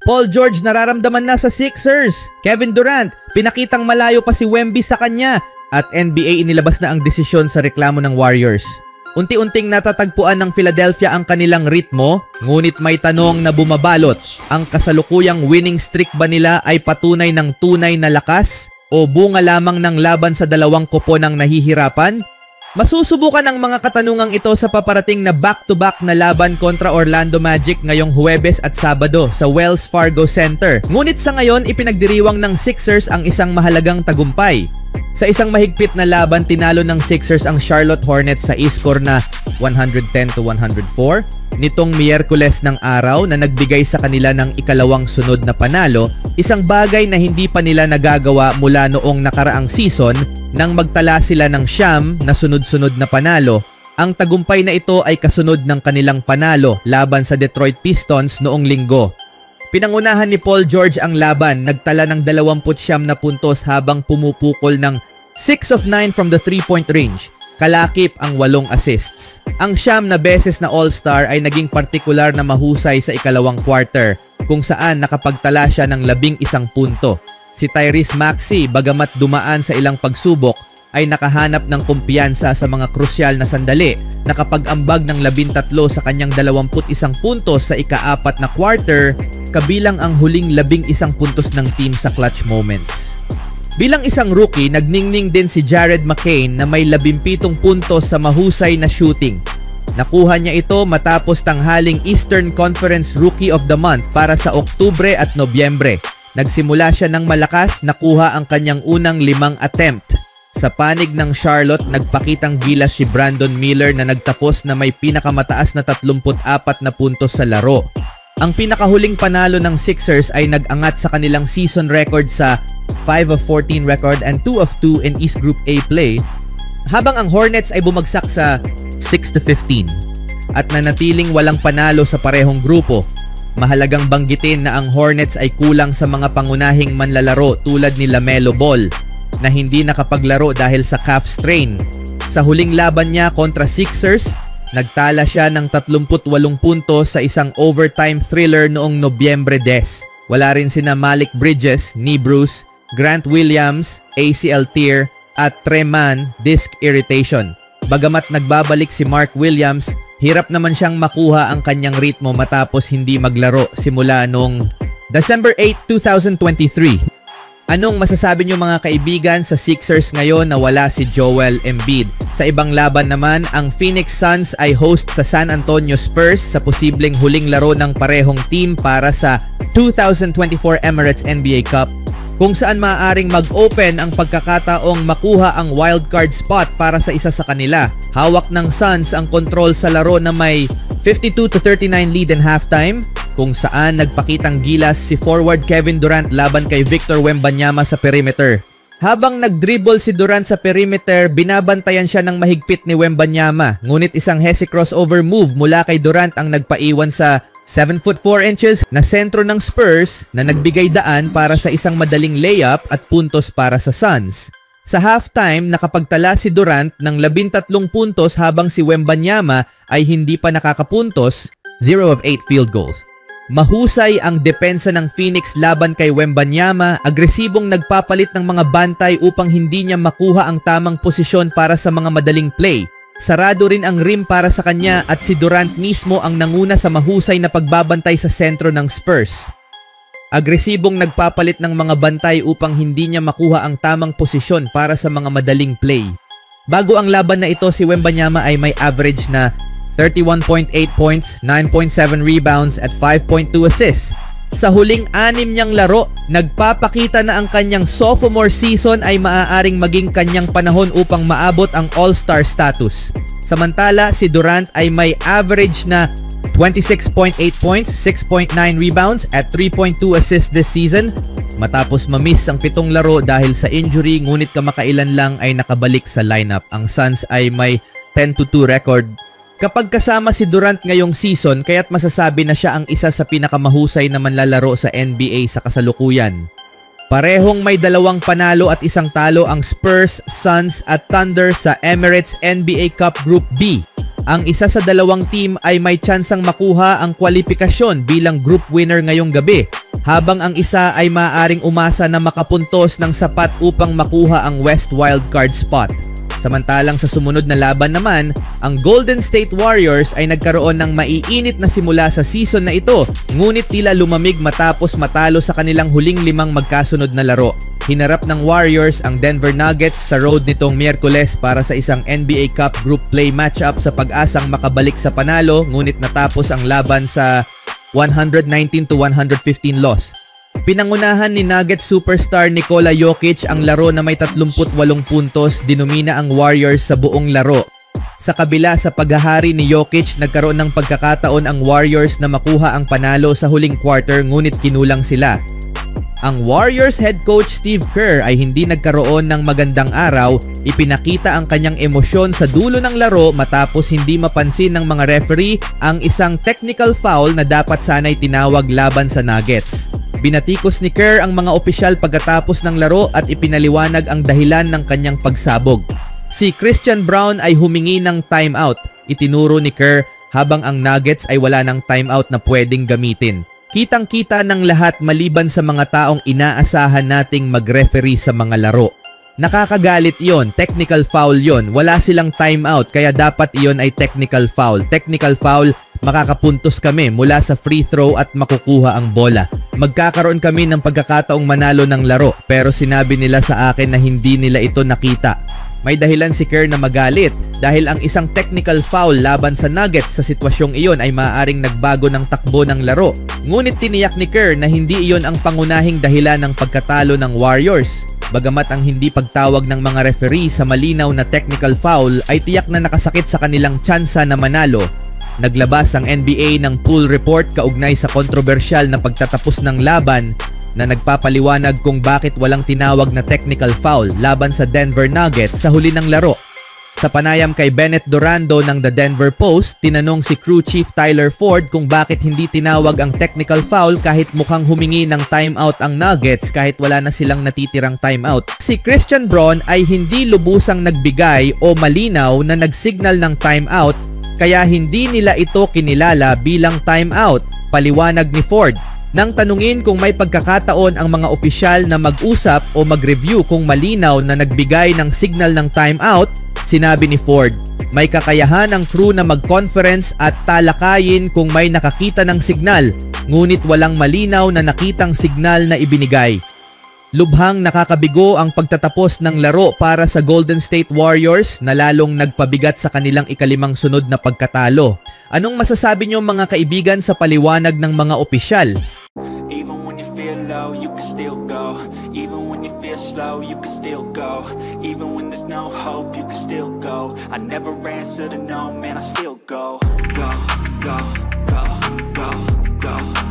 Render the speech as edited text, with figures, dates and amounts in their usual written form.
Paul George nararamdaman na sa Sixers. Kevin Durant, pinakitang malayo pa si Wemby sa kanya. At NBA inilabas na ang desisyon sa reklamo ng Warriors. Unti-unting natatagpuan ng Philadelphia ang kanilang ritmo, ngunit may tanong na bumabalot. Ang kasalukuyang winning streak ba nila ay patunay ng tunay na lakas o bunga lamang ng laban sa dalawang koponang nahihirapan? Masusubukan ang mga katanungang ito sa paparating na back-to-back na laban kontra Orlando Magic ngayong Huwebes at Sabado sa Wells Fargo Center. Ngunit sa ngayon, ipinagdiriwang ng Sixers ang isang mahalagang tagumpay. Sa isang mahigpit na laban, tinalo ng Sixers ang Charlotte Hornets sa score na 110-104 nitong Miyerkules ng araw na nagbigay sa kanila ng ikalawang sunod na panalo, isang bagay na hindi pa nila nagagawa mula noong nakaraang season nang magtala sila ng 9 na sunod-sunod na panalo. Ang tagumpay na ito ay kasunod ng kanilang panalo laban sa Detroit Pistons noong linggo. Pinangunahan ni Paul George ang laban, nagtala ng 29 na puntos habang pumupukol ng 6 of 9 from the 3-point range. Kalakip ang 8 assists. Ang 9 na beses na All-Star ay naging partikular na mahusay sa ikalawang quarter, kung saan nakapagtala siya ng 11 punto. Si Tyrese Maxey, bagamat dumaan sa ilang pagsubok, ay nakahanap ng kumpiyansa sa mga krusyal na sandali, nakapag-ambag ng 13 sa kanyang 21 puntos sa ika-4 na quarter, kabilang ang huling 11 puntos ng team sa clutch moments. Bilang isang rookie, nagningning din si Jared McCain na may 17 puntos sa mahusay na shooting. Nakuha niya ito matapos tanghaling Eastern Conference Rookie of the Month para sa Oktubre at Nobyembre. Nagsimula siya ng malakas, nakuha ang kanyang unang 5 attempt. Sa panig ng Charlotte, nagpakitang gilas si Brandon Miller na nagtapos na may pinakamataas na 34 na puntos sa laro. Ang pinakahuling panalo ng Sixers ay nag-angat sa kanilang season record sa 5 of 14 record and 2 of 2 in East Group A play, habang ang Hornets ay bumagsak sa 6-15 at nanatiling walang panalo sa parehong grupo. Mahalagang banggitin na ang Hornets ay kulang sa mga pangunahing manlalaro tulad ni LaMelo Ball na hindi nakapaglaro dahil sa calf strain. Sa huling laban niya kontra Sixers, nagtala siya ng 38 puntos sa isang overtime thriller noong Nobyembre 10. Wala rin sina Malik Bridges, knee bruise, Grant Williams, ACL tear, at Tre Mann, disc irritation. Bagamat nagbabalik si Mark Williams, hirap naman siyang makuha ang kanyang ritmo matapos hindi maglaro simula noong December 8, 2023. Anong masasabi niyo mga kaibigan sa Sixers ngayon na wala si Joel Embiid? Sa ibang laban naman, ang Phoenix Suns ay host sa San Antonio Spurs sa posibleng huling laro ng parehong team para sa 2024 Emirates NBA Cup, kung saan maaaring mag-open ang pagkakataong makuha ang wildcard spot para sa isa sa kanila. Hawak ng Suns ang kontrol sa laro na may 52-39 lead in halftime, kung saan nagpakitang gilas si forward Kevin Durant laban kay Victor Wembanyama sa perimeter. Habang nagdribble si Durant sa perimeter, binabantayan siya ng mahigpit ni Wembanyama, ngunit isang hesi crossover move mula kay Durant ang nagpaiwan sa 7 foot 4 inches na sentro ng Spurs na nagbigay daan para sa isang madaling layup at puntos para sa Suns. Sa halftime, nakapagtala si Durant ng 13 puntos habang si Wembanyama ay hindi pa nakakapuntos, 0 of 8 field goals. Mahusay ang depensa ng Phoenix laban kay Wembanyama, agresibong nagpapalit ng mga bantay upang hindi niya makuha ang tamang posisyon para sa mga madaling play. Sarado rin ang rim para sa kanya at si Durant mismo ang nanguna sa mahusay na pagbabantay sa sentro ng Spurs. Agresibong nagpapalit ng mga bantay upang hindi niya makuha ang tamang posisyon para sa mga madaling play. Bago ang laban na ito, si Wembanyama ay may average na 31.8 points, 9.7 rebounds at 5.2 assists. Sa huling 6 niyang laro, nagpapakita na ang kanyang sophomore season ay maaaring maging kanyang panahon upang maabot ang All-Star status. Samantala, si Durant ay may average na 26.8 points, 6.9 rebounds at 3.2 assists this season matapos ma-miss ang 7 laro dahil sa injury, ngunit kamakailan lang ay nakabalik sa lineup. Ang Suns ay may 10-2 record kapag kasama si Durant ngayong season, kaya't masasabi na siya ang isa sa pinakamahusay na manlalaro sa NBA sa kasalukuyan. Parehong may 2 panalo at 1 talo ang Spurs, Suns at Thunder sa Emirates NBA Cup Group B. Ang isa sa 2 team ay may tsansang makuha ang kwalifikasyon bilang group winner ngayong gabi. habang ang isa ay maaaring umasa na makapuntos ng sapat upang makuha ang West wildcard spot. Samantalang sa sumunod na laban naman, ang Golden State Warriors ay nagkaroon ng maiinit na simula sa season na ito, ngunit tila lumamig matapos matalo sa kanilang huling 5 magkasunod na laro. Hinarap ng Warriors ang Denver Nuggets sa road nitong Miyerkules para sa isang NBA Cup Group Play matchup sa pag-asang makabalik sa panalo, ngunit natapos ang laban sa 119-115 loss. Pinangunahan ni Nuggets superstar Nikola Jokic ang laro na may 38 puntos, dinumina ang Warriors sa buong laro. Sa kabila sa paghahari ni Jokic, nagkaroon ng pagkakataon ang Warriors na makuha ang panalo sa huling quarter, ngunit kinulang sila. Ang Warriors head coach Steve Kerr ay hindi nagkaroon ng magandang araw, ipinakita ang kanyang emosyon sa dulo ng laro matapos hindi mapansin ng mga referee ang isang technical foul na dapat sana'y tinawag laban sa Nuggets. Binatikos ni Kerr ang mga opisyal pagkatapos ng laro at ipinaliwanag ang dahilan ng kanyang pagsabog. Si Christian Braun ay humingi ng timeout, itinuro ni Kerr, habang ang Nuggets ay wala ng timeout na pwedeng gamitin. Kitang-kita ng lahat maliban sa mga taong inaasahan nating mag-referee sa mga laro. Nakakagalit yon, technical foul yon, wala silang timeout kaya dapat iyon ay technical foul. Technical foul, makakapuntos kami mula sa free throw at makukuha ang bola. Magkakaroon kami ng pagkakataong manalo ng laro, pero sinabi nila sa akin na hindi nila ito nakita. May dahilan si Kerr na magalit dahil ang isang technical foul laban sa Nuggets sa sitwasyong iyon ay maaaring nagbago ng takbo ng laro. Ngunit tiniyak ni Kerr na hindi iyon ang pangunahing dahilan ng pagkatalo ng Warriors. Bagamat ang hindi pagtawag ng mga referee sa malinaw na technical foul ay tiyak na nakasakit sa kanilang tsansa na manalo, naglabas ang NBA ng pool report kaugnay sa kontrobersyal na pagtatapos ng laban na nagpapaliwanag kung bakit walang tinawag na technical foul laban sa Denver Nuggets sa huli ng laro. Sa panayam kay Bennett Dorando ng The Denver Post, tinanong si crew chief Tyler Ford kung bakit hindi tinawag ang technical foul kahit mukhang humingi ng timeout ang Nuggets kahit wala na silang natitirang timeout. Si Christian Braun ay hindi lubusang nagbigay o malinaw na nagsignal ng timeout kaya hindi nila ito kinilala bilang timeout, paliwanag ni Ford. Nang tanungin kung may pagkakataon ang mga opisyal na mag-usap o mag-review kung malinaw na nagbigay ng signal ng timeout, sinabi ni Ford, may kakayahan ang crew na mag-conference at talakayin kung may nakakita ng signal, ngunit walang malinaw na nakitang signal na ibinigay. Lubhang nakakabigo ang pagtatapos ng laro para sa Golden State Warriors na lalong nagpabigat sa kanilang ikalimang sunod na pagkatalo. Anong masasabi niyo mga kaibigan sa paliwanag ng mga opisyal? Even when you feel low, you can still go. Even when you feel slow, you can still go. Even when there's no hope, you can still go. I never answer to no, man, I still go. Go, go, go, go, go.